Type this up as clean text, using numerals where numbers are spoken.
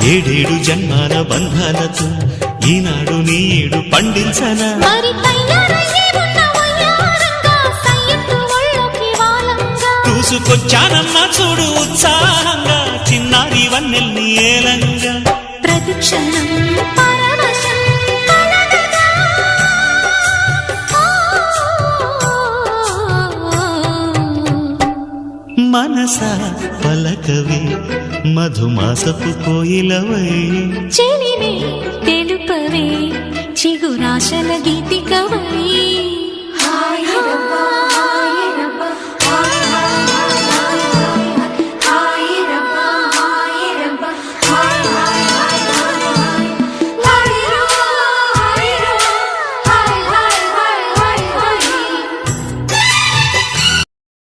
ఏడేడు జన్మాల బంధాలతో ఈనాడు నీడు పండించనా చూసుకొచ్చానమ్మా చూడు ఉత్సాహంగా చిన్నారి వన్నెల్ని ఏలంగా ప్రతిక్షణం మనసా పలకవే మధుమాసపు కోయిలవై చెలివే తెలుపవే చిగురాశల గీతికవై